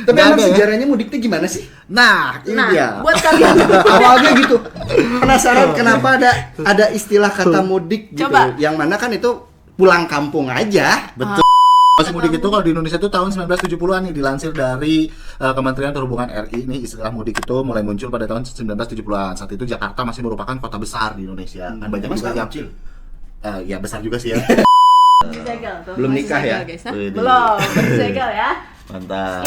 Tapi emang sejarahnya mudik tuh gimana sih? Nah, ini dia. Buat kalian Awalnya gitu. Penasaran kenapa ada istilah kata mudik gitu. Coba. Yang mana kan itu pulang kampung aja. Betul. Masih mudik itu kalau di Indonesia itu tahun 1970-an nih, dilansir dari Kementerian Perhubungan RI. Nih istilah mudik itu mulai muncul pada tahun 1970-an. Saat itu Jakarta masih merupakan kota besar di Indonesia. Kan banyak juga yang kecil. Ya besar juga sih ya. segel tuh. Belum Masih nikah ya? segel, guys, ha? Widih. Belum, masih segel ya. Mantap.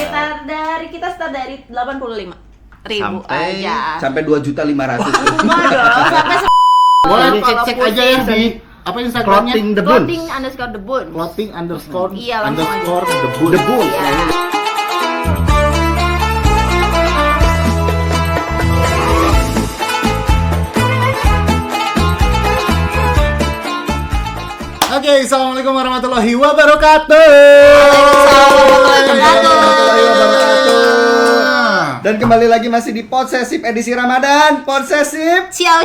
Kita start dari 85.000 Sampai- aja. Sampai 2.500.000. Enggak dong, sampai Boleh Kalau cek aja ya di apa Instagramnya? Clothing the bun. clothing underscore the bun. Clothing underscore Iya, langsung aja. underscore the bun. The bun. Oke, assalamualaikum warahmatullahi wabarakatuh. Warahmatullahi wabarakatuh. Dan kembali lagi masih di Podsesif edisi Ramadan. Podsesif. Xiao.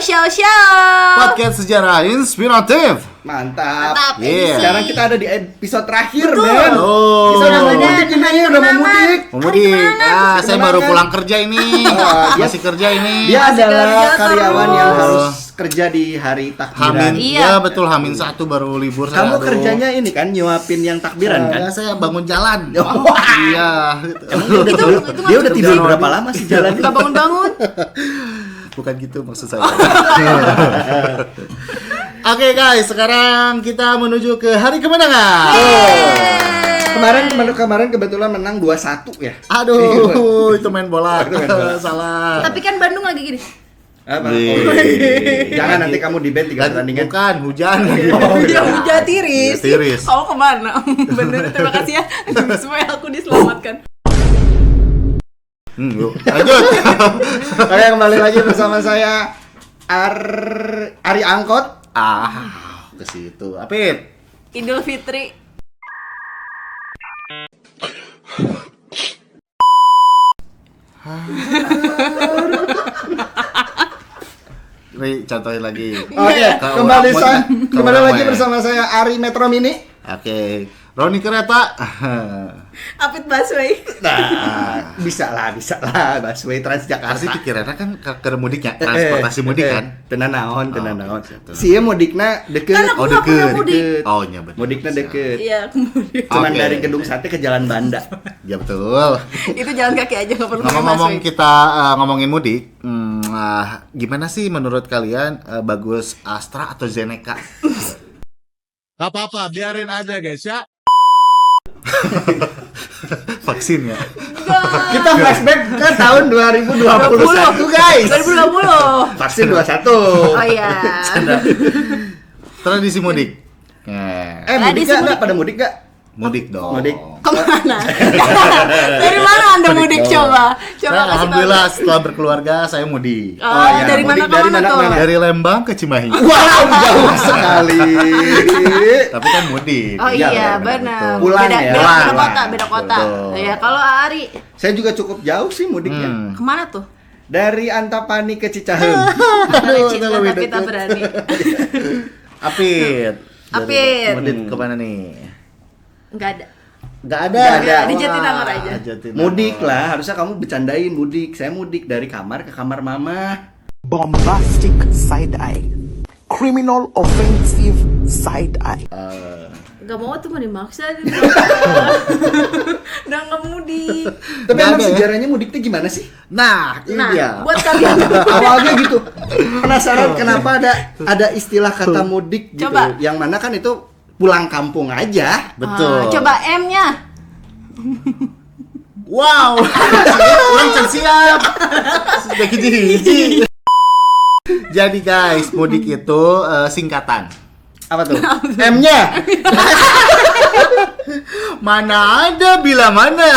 Podcast sejarah inspiratif. Mantap. Mantap. Iya. Sekarang kita ada di episode terakhir, Betul. men. Oh. Kita udah mau Ramadan, mudik ini, hari udah mau kemenangan. mudik. Pemudik. Saya Kemenangan. baru pulang kerja ini. dia- Masih kerja ini. Dia Masih adalah kerja karyawan terus. yang harus kerja di hari takbiran. Hamin. Iya. Ya betul, Hamin 1 baru libur saya. Kamu aduh. kerjanya ini kan nyuapin yang takbiran kan? Ya, saya bangun jalan. Oh. Iya. Dia udah tidur berapa lama sih jalan? Enggak bangun-bangun. Bukan gitu maksud saya. Oke guys, sekarang kita menuju ke hari kemenangan. Kemarin kebetulan menang 2-1 ya. Aduh, itu main bola. Itu main bola. Salah. Tapi kan Bandung lagi gini. Apa? Wih. Oh, iya. Jangan nanti kamu di bed 3 Dan pertandingan. bukan hujan. Dia hujan tiris. Iya, tiris. Kamu kemana? Bener, terima kasih ya. Supaya aku diselamatkan. Yuk, lanjut. Oke, kembali lagi bersama saya Ari Angkot. Ke situ. Apit. Idul Fitri. Nih, contohin lagi. Oke, Kalau kembali mau saya tidak? kembali Kalau lagi mau ya? bersama saya Ari Metro Mini. Oke. Roni Kereta. Apit Busway. Nah, bisa lah, busway Transjakarta. Pasti pikirannya kan ke mudiknya, transportasi mudik kan. Tenan naon. Gitu. Sia mudikna deket. Kan aku nggak pernah mudik. Oh, iya betul. Mudikna deket. Iya, kemudian. Cuman Oke. dari Gedung Sate ke Jalan Banda. Ya betul. Itu jalan kaki aja nggak perlu pakai Ngomong-ngomong busway. kita ngomongin mudik, gimana sih menurut kalian bagus Astra atau Zeneca? Gak apa-apa, biarin aja guys ya. Vaksin ya. Kita flashback ke tahun 2021, guys. 2020. Vaksin 21. Oh iya. Tradisi mudik. Mudik Tradisi nggak? mudik. Pada mudik nggak? Mudik dong. Mudik. Kemana? Dari mana Anda mudik coba? Saya Coba kasih alhamdulillah tahu. setelah berkeluarga saya mudik. Oh, Oh, iya. dari mana Mudik ke dari mana mana tuh? ke mana? Dari Lembang ke Cimahi. Wow, jauh sekali. Tapi kan mudik. Oh Iya, iya, benar, benar. betul. Pulang Beda, ya. beda, Pulang. beda kota, beda kota. Betul. Ya, kalau Ari Saya juga cukup jauh sih mudiknya. kemana tuh? Dari Antapani ke Cicahem. Dari itu Cinta lebih tapi tak deket. berani. Apit. Apit. Mudik kemana nih? Enggak ada. Nggak ada. Nggak ada. Di Jatinangor aja. Jatinangor. Mudik lah, harusnya kamu bercandain mudik. Saya mudik dari kamar ke kamar mama. Bombastic side eye, criminal offensive side eye. Enggak mau tuh mau dimaksa gitu. Udah nggak mudik. Tapi Nggak emang ada ya? sejarahnya mudik tuh gimana sih? Nah, ini Nah, dia. buat kalian Awalnya gitu. Penasaran kenapa ada istilah kata mudik gitu. Coba. Yang mana kan itu pulang kampung aja. Betul. Coba M-nya. Wow. Ulang siap. Sudah hiji. Jadi guys, mudik itu singkatan. Apa tuh? M-nya. Mana ada bila mana.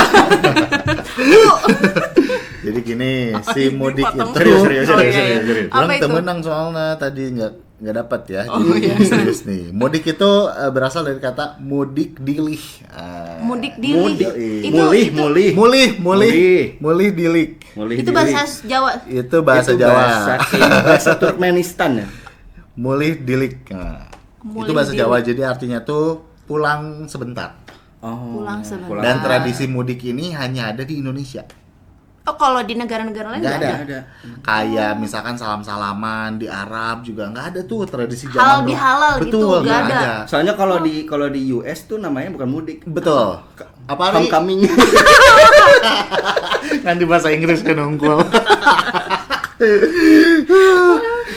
Jadi gini, si mudik dipotong. itu Serius. Oh, iya, iya. Apa Orang itu? temenang soalnya tadi nggak dapat ya. Oh, Jadi iya. serius nih. Mudik itu berasal dari kata mudik dilih. Mudik dilih. Mudik. Itu Mulih. Dilik. itu bahasa Jawa. Itu bahasa Itu Jawa. bahasa Turkmenistan ya. Mulih dilik. Nah, Mulih itu bahasa dilik. Jawa, jadi artinya tuh pulang sebentar. Pulang sebentar. Dan tradisi mudik ini hanya ada di Indonesia. Oh, kalau di negara-negara lain Nggak nggak ada. ada. Kayak misalkan salam-salaman di Arab juga nggak ada tuh tradisi Halal zaman bihalal gitu, Betul, nggak nggak ada. Soalnya kalau di US tuh namanya bukan mudik. Betul. Apa nih? Homecoming. Kan di bahasa Inggris kan unggul.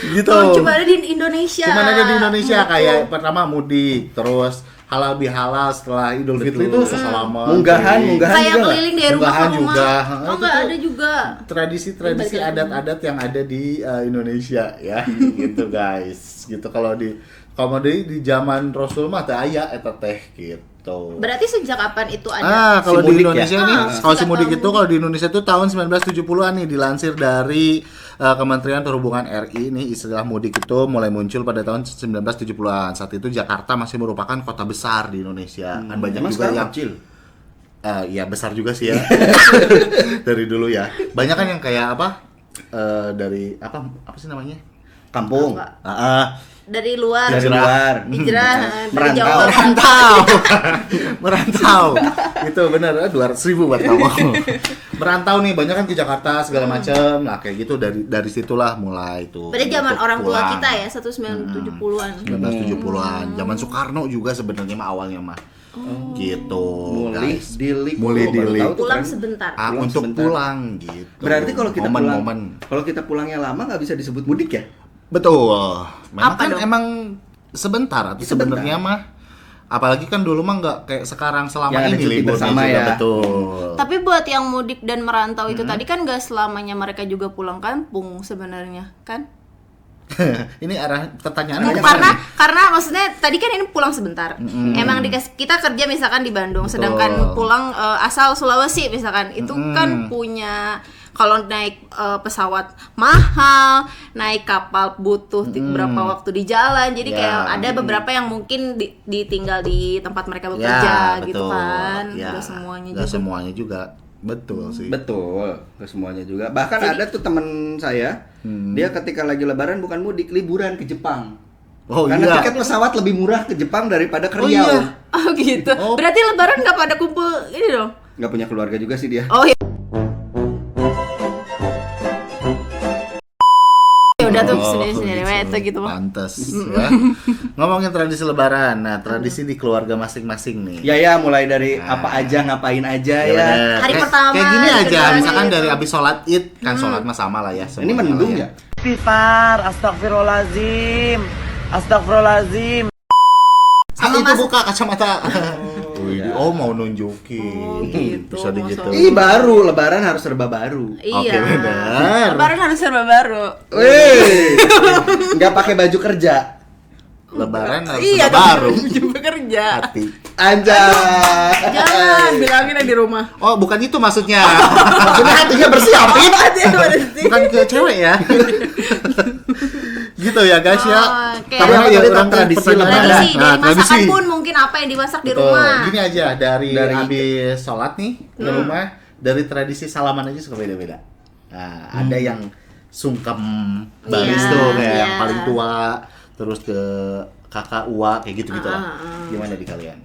Gitu. Oh, cuma ada di Indonesia. Cuman ada di Indonesia Betul. kayak pertama mudik, terus halal bihalal setelah Idul Fitri itu salaman. Munggahan Kayak juga. keliling dari rumah Munggahan ke rumah. juga. Oh, Itu nggak tuh ada juga. Tradisi-tradisi Balik lagi. adat-adat yang ada di Indonesia ya. Gitu guys. Gitu kalau di zaman Rasul mah teh aya eta teh gitu. Berarti sejak kapan itu ada? Kalau Si di mudik Indonesia ya? nih, kalau si Suka mudik tahu. itu kalau di Indonesia tuh tahun 1970-an nih dilansir dari Kementerian Perhubungan RI nih istilah mudik itu mulai muncul pada tahun 1970-an. Saat itu Jakarta masih merupakan kota besar di Indonesia. Kan banyak Emang juga sekarang yang kecil. ya besar juga sih ya. Dari dulu ya. Banyak kan yang kayak apa? Dari apa sih namanya? Kampung. Enggak. Dari luar. Dari luar. Hijrah dari Merantau. Jawa. Merantau itu bener 200.000 buat kamu. Merantau nih banyak kan ke Jakarta segala macem. Nah kayak gitu dari situlah mulai itu. Pada zaman untuk orang tua pulang. kita ya 1970-an. 1970-an zaman Soekarno juga sebenarnya mah awalnya mah gitu Muli guys. dilik. Muli Oh, baru dilik. tahu tuh Pulang keren. sebentar. Pulang Untuk sebentar. pulang gitu. Berarti momen-momen kalau kita pulangnya lama nggak bisa disebut mudik ya? betul. Memang Apa kan dong? emang sebentar atau Sebentar. sebenarnya mah apalagi kan dulu mah nggak kayak sekarang selama Ya, ada ini cuti liburnya bersama juga, ya. betul. Tapi buat yang mudik dan merantau itu tadi kan gak selamanya mereka juga pulang kampung sebenarnya, kan? Ini arah pertanyaan Karena maksudnya tadi kan ini pulang sebentar. Emang kita kerja misalkan di Bandung, sedangkan pulang asal Sulawesi misalkan itu kan punya kalau naik pesawat mahal, naik kapal butuh berapa waktu di jalan. Jadi Ya, kayak ada beberapa yang mungkin ditinggal di tempat mereka bekerja gitu kan. Ya, Gak semuanya nggak juga. semuanya juga. Betul sih. Betul, ke semuanya juga. Bahkan ada tuh teman saya, dia ketika lagi lebaran bukan mudik, liburan ke Jepang. Oh Karena iya. tiket pesawat lebih murah ke Jepang daripada ke Oh, Riau. iya. Oh gitu. Oh. Berarti lebaran gak pada kumpul ini dong? Nggak punya keluarga juga sih dia. Oh iya. Ya udah tuh sendiri-sendiri itu gitu mah. Pantes ya. Ngomongin tradisi lebaran. Nah, tradisi di keluarga masing-masing nih. Ya mulai dari apa aja, ngapain aja ya. bener. Hari Kayak- pertama, kayak gini hari aja, kedua, misalkan gitu. dari abis sholat id kan sholat mah sama lah ya. Ini semuanya mendung lah ya? Istighfar, astagfirullahaladzim, astagfirullahaladzim. Ah, itu buka kacamata. Oh mau nunjukin. Oh, gitu, Bisa digitu. maksudnya. Ih baru, lebaran harus serba baru. Iya. Oke, benar. Lebaran harus serba baru. Wih, nggak pakai baju kerja. Lebaran harus Iya serba baru. Juga kerja. Hati. Anjay. Jangan bilangin di rumah. Oh, bukan itu maksudnya. Maksudnya hatinya bersiapin. Bukan ke cewek ya. Gitu ya guys ya. Oh, oke. Tapi apa tadi orang tradisi pertanyaan. lebaran? Tradisi Nah, dari masakan pun mungkin apa yang dimasak di Betul. rumah. Gini aja dari Dari- habis sholat nih ke rumah dari tradisi salaman aja suka beda-beda. Nah, ada yang sungkem baris Iya, tuh kayak yang iya. paling tua, terus ke kakak uwa kayak gitu-gitu lah. Ah. Gimana di kalian?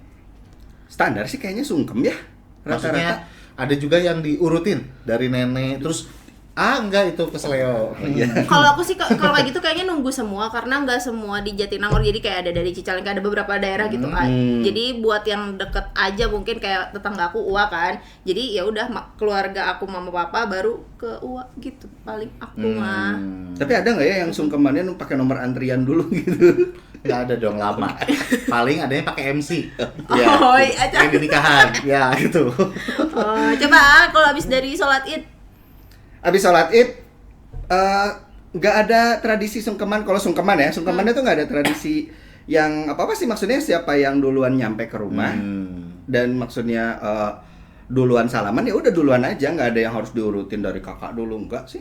Standar sih kayaknya sungkem ya. Maksudnya Rata-rata. ada juga yang diurutin dari nenek terus enggak itu kesleo. Kalau aku sih kalau kayak gitu kayaknya nunggu semua karena nggak semua di Jatinangor, jadi kayak ada dari Cicalengka, ada beberapa daerah gitu kan. Jadi buat yang deket aja mungkin kayak tetangga aku Uwa kan. Jadi ya udah keluarga aku mama papa baru ke Uwa gitu. Paling aku mah. Tapi ada nggak ya yang sungkemannya pakai nomor antrian dulu gitu? Nggak ada dong lama. Paling adanya pakai MC. Oh, iya. Yang di nikahan. Ya gitu. Oh, coba kalau habis dari sholat Id. Abis sholat id, nggak ada tradisi sungkeman. Kalau sungkeman ya, sungkemannya tuh nggak ada tradisi yang apa sih maksudnya siapa yang duluan nyampe ke rumah dan maksudnya duluan salaman ya udah duluan aja, nggak ada yang harus diurutin dari kakak dulu, enggak sih.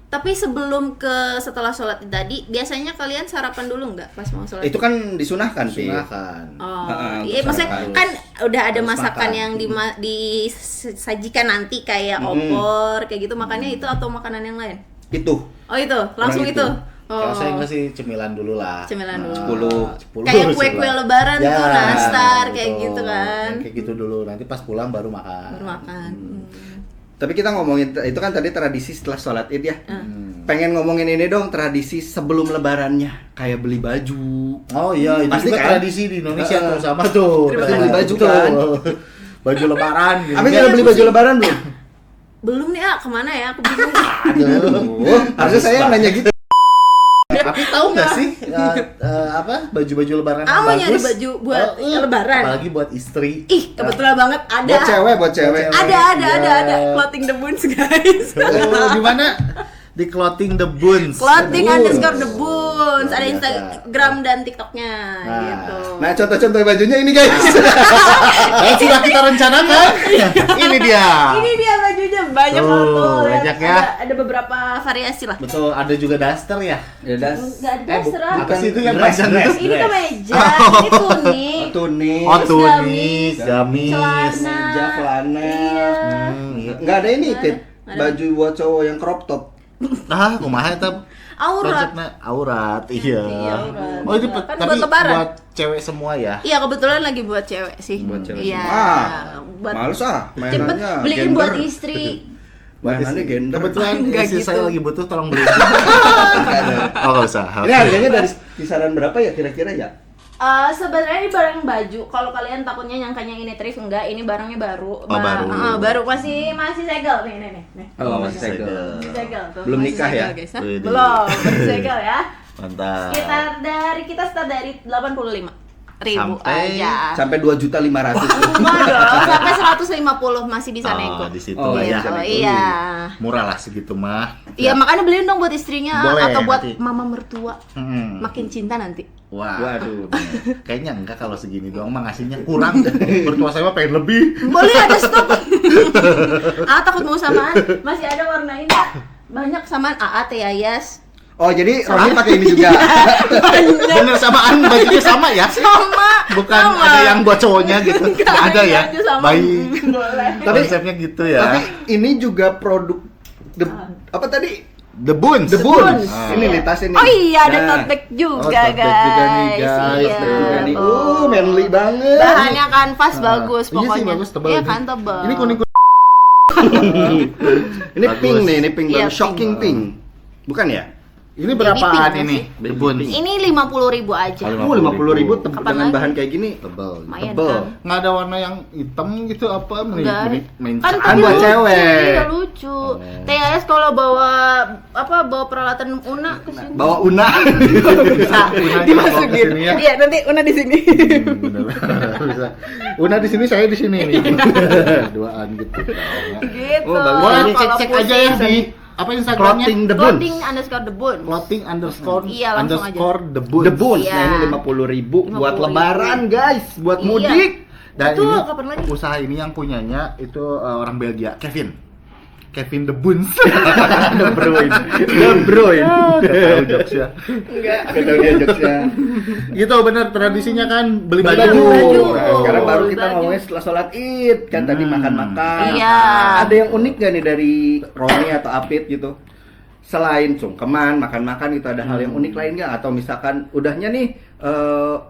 Tapi sebelum setelah sholat Id tadi, biasanya kalian sarapan dulu nggak pas mau sholat? Itu kan disunahkan sih. Sunahkan. Oh, Heeh, iya untuk maksudnya sarapan. kan udah ada Harus masakan makan. yang disajikan nanti kayak opor kayak gitu, makannya itu atau makanan yang lain? Itu. Oh itu, langsung Orang itu. Kalau saya enggak sih cemilan dulu lah. Cemilan dulu. 10. Kayak kue-kue lebaran Ya, tuh, nastar kayak betul. gitu kan. Kayak gitu dulu. Nanti pas pulang baru makan. Baru makan. Tapi kita ngomongin itu kan tadi tradisi setelah sholat Id ya. Pengen ngomongin ini dong, tradisi sebelum lebarannya, kayak beli baju. Oh iya, itu Pasti juga kan? tradisi di Indonesia tuh sama tuh. Terima kasih. Beli baju Tuh. kan? Baju lebaran gitu. Abi udah beli baju lebaran belum? Belum nih, kemana ya? Aku bingung. Aduh, harusnya saya yang nanya gitu. Tapi tahu nggak sih apa baju-baju lebaran yang Mau nyari bagus? baju buat lebaran. Apalagi buat istri. Ih, kebetulan banget ada. Buat cewek. Ada. Clothing the Boons, guys. Oh, di mana? Di Clothing the Boons. Clothing Oh. _ the Boons. Ada Luar biasa. Instagram dan TikToknya gitu. Nah, contoh-contoh bajunya ini guys. Sudah kita rencanakan. Ini dia. Ini dia bajunya banyak Tuh, banget tuh. banyak ya. Ada beberapa variasi lah. Betul, ada juga daster ya. Enggak ada dasar. Apa sih itu yang Dress, panjang dress. itu? Ini kemeja, ini tunik. Tunik, Oh, tunis, gamis, gamis. celana. meja, flanel. Iya. Enggak ada ini, Tit. Ada. Baju buat cowok yang crop top. Ah, kumaha eta? Aurat. Konsepnya aurat, iya. Iya, aurat. Oh, itu Kan tapi buat lebaran. buat cewek semua ya. Iya, kebetulan lagi buat cewek sih. Buat cewek Iya. semua. Buat Males cepet mainannya. beliin buat istri. Mainannya gender. Kebetulan Enggak istri gitu. saya lagi butuh, tolong beli. Oh, nggak usah. Ini harganya dari kisaran berapa ya kira-kira ya? Sebenarnya ini barang baju. Kalau kalian takutnya nyangkanya ini thrift, enggak, ini barangnya baru. baru. Baru masih segel nih. Oh, masih segel. Masih segel tuh. Belum Masih nikah ya? segel, guys, ha? Widih. Belum, masih segel ya. Mantap. Kita start dari 85.000 Sampai- aja. Sampai 2.500.000. Enggak dong, sampai 150 masih bisa nego. di situ Oh, lah ya. Gitu, iya. Murah lah segitu mah. Iya, makanya beliin dong buat istrinya Boleh, atau buat nanti. mama mertua. Hmm. Makin cinta nanti. Wah. Waduh. Kayaknya enggak kalau segini doang mah ngasihnya kurang. Mertua saya mah pengen lebih. Boleh ada stok. Takut mau samaan. Masih ada warna ini. Banyak samaan Teh Yayas. Oh, jadi Roni pakai ini juga. Bener samaan, bajunya sama ya? Sama. Bukan sama. ada yang buat cowoknya gitu. Nggak ada ya? Baju sama. Baik. Boleh. Konsepnya gitu ya. Tapi ini juga produk apa tadi? The Boons. The Boons. Ah. Ini nih tas ini. Oh iya, ada Nah. tote bag juga, Oh, tote bag juga nih, guys. Iya. Juga nih. tuh. Manly banget. Bahannya kanvas bagus Iya pokoknya. sih bagus, tebal. Iya kan, tebal. Ini kuning. Ini Bagus. pink nih, ini pink Iya, banget. Shocking pink. Bukan ya? Ini berapaan pink ini? sih. The Boons. Ini 50.000 aja. Oh, 50.000 Kapan dengan lagi? bahan kayak gini. Tebal. Lumayan tebel. kan. Nggak ada warna yang hitam gitu apa? Enggak. Main Kan Kan tapi buat lucu, cewek. iya, lucu. TS kalau bawa bawa peralatan Una ke sini. Bawa Una. dimasukin ya. Iya, nanti Una di sini. Bisa. Una di sini, saya di sini nih. Duaan gitu. Gitu. Oh, bagus. Boleh Ini cek aja ya di apa Instagramnya? Clothing the Boons. Clothing _ the Boons. Clothing _ Iya, langsung aja. the Boons. The Boons. Iya. Nah, ini 50.000 buat 50.000. lebaran, guys. Buat Iya. mudik. Dan Betul, ini kapan lagi? usaha ini yang punyanya itu orang Belgia, Kevin the Boons. The Bruin. The Bruin. Nggak tahu jokesnya. Enggak. Gak tahu dia jokesnya. Gitu bener tradisinya kan beli Beli baju. baju. Nah, sekarang baru Beli kita baju. ngomongin setelah sholat Id. Kan tadi makan-makan. Iya. Ada yang unik gak nih dari Roni atau Apit gitu? Selain sungkeman, makan-makan itu ada hal yang unik lain nggak? Atau misalkan udahnya nih,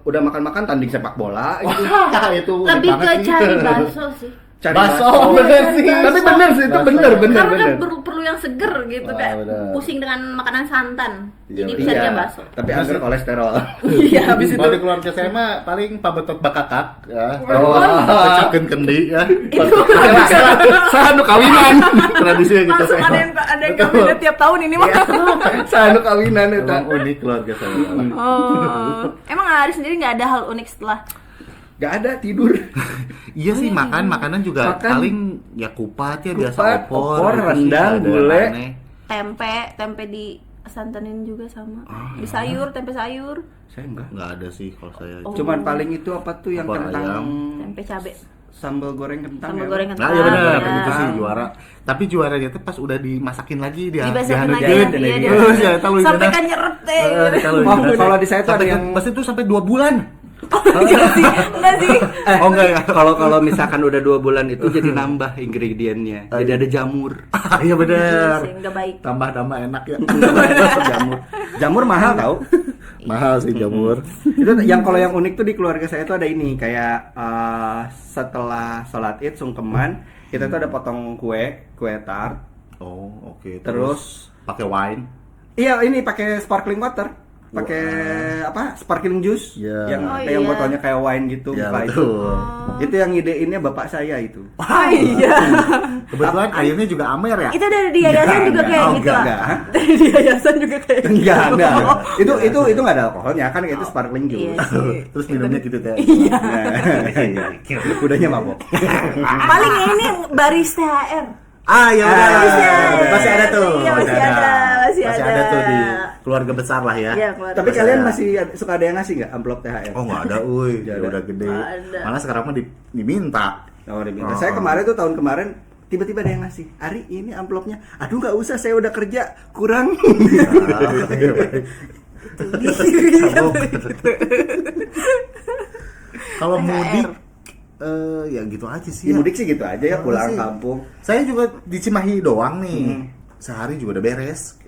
udah makan-makan tanding sepak bola gitu. Wah, itu unik Lebih ke banget sih. cari bakso sih. Cari Bakso, bakso. bener sih. Tapi bener sih, itu Bakso. bener. Karena kan bener. perlu yang seger gitu, Wah, kayak bener. pusing dengan makanan santan. Iya, Jadi bener. bisa dia bakso. Tapi angker kolesterol. Iya, habis itu. Kalau di keluarga saya mah paling pabetot bakakak ya. Oh. Pecakeun kendi ya. Sanu kawinan. Tradisinya gitu. Langsung ada yang kawinnya tiap tahun ini mah. Sanu kawinan itu. Emang unik keluarga saya. Oh. Emang Ari sendiri nggak ada hal unik setelah Gak ada tidur. Iya sih makanan juga Makan. paling ya kupat ya biasa Kupat, opor, opor, gitu sih, rendang, ada gulai. aneh. tempe di santenin juga sama. Di sayur, tempe sayur, Saya enggak. Nggak ada sih kalau saya. Oh. Cuman paling itu apa tuh yang Opor kentang ayam. tempe cabe, sambal goreng kentang. sambal ya? goreng Nah, kentang. ya benar, ya. itu sih juara. Tapi juaranya tuh pas udah dimasakin lagi dia. Dibasakin lagi dihanegeun, ya, dihanegeun. iya, Ya, tahu sampai gimana? kan nyerep teh. Oh, kalau di saya tuh ada Sampai yang pas itu sampai 2 bulan. Enggak sih. Oh enggak ya. Kalau misalkan udah 2 bulan itu jadi nambah ingredientnya. Jadi ada jamur. Iya benar. Enggak baik. Tambah enak ya. jamur. Jamur mahal tau. Mahal sih jamur. Itu yang kalau yang unik tuh di keluarga saya tuh ada ini kayak setelah sholat Id sungkeman kita tuh ada potong kue tart. Oh, oke. Terus pakai wine. iya ini pakai sparkling water. Pakai sparkling juice Ya. yang Oh, yang iya. botolnya kayak wine gitu Ya, buka itu. betul. Itu yang ideinnya bapak saya itu. Oh iya. Kebetulan airnya juga Amer ya. Itu dari di yayasan juga kayak Oh, gitu. enggak. Dari di yayasan juga kayak gitu. Enggak. Itu enggak ada alkoholnya kan itu sparkling Iya juice. sih. Terus minumnya gitu teh. Iya. Kudanya mabok. Paling ini baris THR. Ah ya udah. Bisa. Masih ada tuh. Iya, masih ada. Masih ada tuh di keluarga besar lah ya. Iya, keluarga. Tapi kalian masih suka ada yang ngasih nggak amplop THR? Oh nggak ada, uy. Nggak Ya ada. udah gede. Nggak ada. Malah sekarang mah diminta. Oh, diminta. Oh. Saya kemarin tuh tahun kemarin tiba-tiba ada yang ngasih. Ari ini amplopnya. Aduh nggak usah saya udah kerja kurang. Kalau mudik ya gitu aja sih. Di ya. mudik sih gitu aja ya Apa pulang sih? kampung. Saya juga di Cimahi doang nih. Sehari juga udah beres.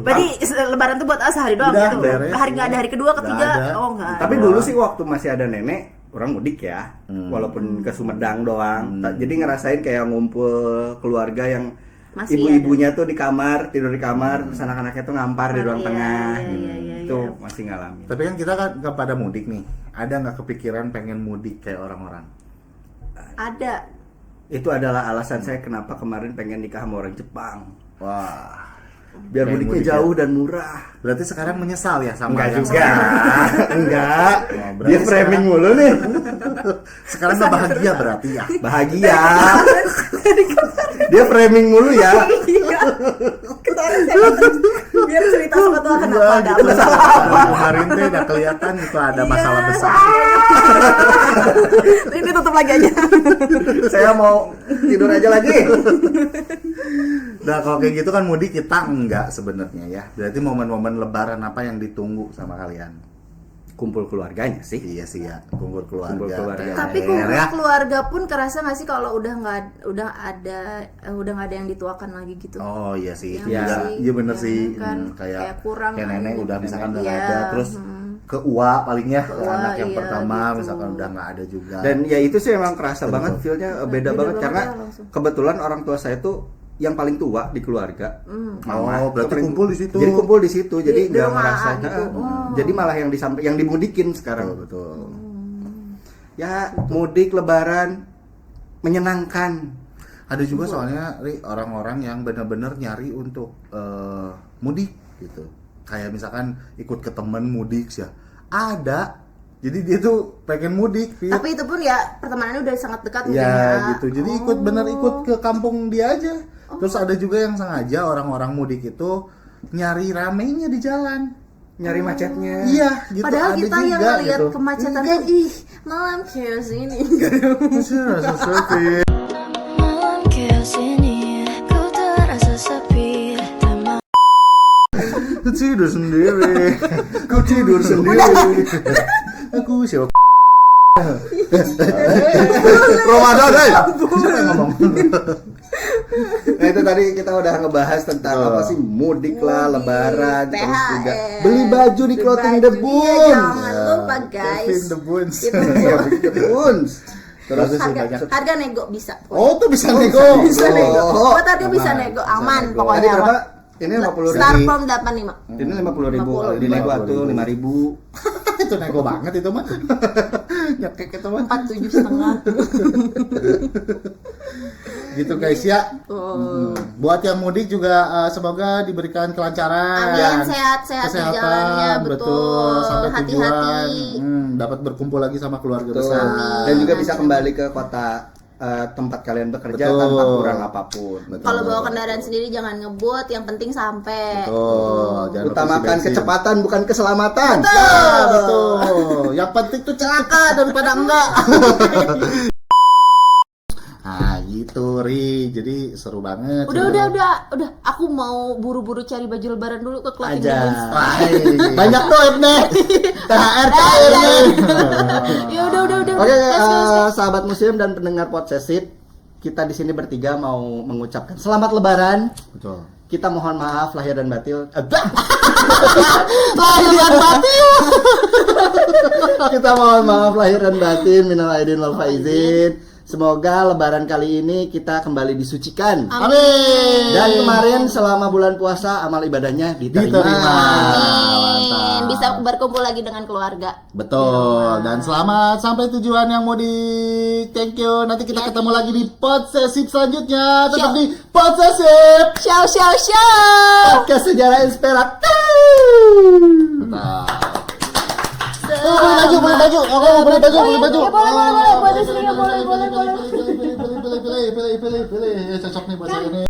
Berarti lebaran tuh buat sehari doang Udah, gitu. beres. Hari nggak ada hari kedua, ketiga. Nggak ada. Oh enggak. Tapi dulu sih waktu masih ada nenek orang mudik ya. Walaupun ke Sumedang doang. Jadi ngerasain kayak ngumpul keluarga yang Masih ibu-ibunya tuh di kamar, tidur di kamar, terus anak-anaknya tuh ngampar di ruang Iya, tengah. iya, Itu iya. masih ngalamin. Tapi kan kita kan nggak pada mudik nih. Ada nggak kepikiran pengen mudik kayak orang-orang? Ada. Itu adalah alasan saya kenapa kemarin pengen nikah sama orang Jepang. Wah. Biar Pengen mudiknya mudik ya? jauh dan murah. Berarti sekarang menyesal ya sama Enggak yang juga. sekarang? Enggak. Oh, berarti Dia framing mulu nih. Sekarang nggak bahagia berarti ya? Bahagia. Dia framing mulu ya. Biar cerita sama Tuhan kenapa Iya, ada gitu. masalah apa. Kemarin tuh udah kelihatan itu ada masalah besar. Ini tutup lagi aja. Saya mau tidur aja lagi. Nah kalau kayak gitu kan mudik kita enggak sebenarnya ya. Berarti momen-momen lebaran apa yang ditunggu sama kalian? Kumpul keluarganya sih. Iya sih ya, kumpul keluarga. Kumpul keluarga. THR Tapi kumpul ya. keluarga pun kerasa nggak sih kalau udah nggak ada yang dituakan lagi gitu. Oh iya sih, itu Iya juga. sih, Iya bener ya sih. kan, Kayak kurang kayak nenek kan. udah misalkan udah nggak Iya, ada, terus ke Uwa palingnya Ke Uwa, anak yang iya, pertama gitu. misalkan udah nggak ada juga. Dan ya itu sih emang kerasa Betul. banget feel-nya beda Beda banget banget karena ya, langsung. kebetulan orang tua saya tuh yang paling tua di keluarga. Mama, Oh, berarti paling- kumpul di situ. Jadi kumpul di situ. Jadi Di nggak rumah ngerasa. gitu. Oh. Jadi malah yang dimudikin sekarang. Betul. Ya mudik lebaran menyenangkan. Ada juga soalnya Ri, orang-orang yang benar-benar nyari untuk mudik gitu. Kayak misalkan ikut ke temen mudik ya. Ada. Jadi dia tuh pengen mudik. Fit. Tapi itu pun ya pertemanannya udah sangat dekat mungkin Ya ya. gitu. Jadi ikut ke kampung dia aja. Terus ada juga yang sengaja orang-orang mudik itu nyari ramenya di jalan. Nyari macetnya. Iya, gitu. Padahal ada kita juga, yang ngeliat gitu. kemacetan Iya. tuh ih malam chaos ini. Rasa sepi. Malam chaos ini ku terasa sepi tak mau Tidur sendiri. Aku tidur sendiri. Aku siapa? Ramadan, Siapa yang ngomong? Nah itu tadi kita udah ngebahas tentang Oh. apa sih mudik lah, lebaran, terus THR. juga beli baju di Clothing the Iya, Boon. jangan lupa guys. Kevin the Boons. Iya, beli The Boons. Terus Bagus sih, Harga, banyak. harga nego bisa. Oh, tuh bisa nego. Bisa nego. Oh. Buat tadi bisa nego aman nego. tadi pokoknya. berapa? Ini 50.000. Start from 85. Ini 50.000. 50. Di nego atuh 5.000. Itu nego banget itu mah. Nyekek itu mah. 47,5. Gitu guys ya. Oh. Buat yang mudik juga semoga diberikan kelancaran. Amin, sehat-sehat di Kesehatan, jalannya, betul. Sampai tujuan. Hati-hati. Dapat berkumpul lagi sama keluarga Betul. besar. Dan juga bisa kembali ke kota tempat kalian bekerja Betul. tanpa kurang apapun. Betul. Kalau bawa kendaraan sendiri jangan ngebut, yang penting sampai. Betul. Jangan lupa Utamakan isi bensin. kecepatan bukan keselamatan. Ah, betul. Yang penting tuh celaka daripada enggak. Nah, gitu gitu, Ri. Jadi seru banget. Udah. Aku mau buru-buru cari baju lebaran dulu ke clothing Aja. Dance. Banyak duit nih. THR cair nih. Ya udah. Oke, Gas. sahabat museum dan pendengar Podsesif, kita di sini bertiga mau mengucapkan selamat lebaran. Betul. Kita mohon maaf lahir dan batin. Lahir dan batin. Kita mohon maaf lahir dan batin, minal aidin wal faizin. Semoga lebaran kali ini kita kembali disucikan. Amin. Dan kemarin selama bulan puasa amal ibadahnya diterima. Amin. Bisa berkumpul lagi dengan keluarga. Betul. Dan selamat sampai tujuan yang mudik. Thank you. Nanti kita ketemu lagi di Podsesif selanjutnya. Tetap Siap. di Podsesif. Ciao. Podcast sejarah inspiratif. Boleh baju. Aku mau beli baju. Ya, boleh. Buat di sini ya, boleh. Pilih. Cocok nih buat saya nih.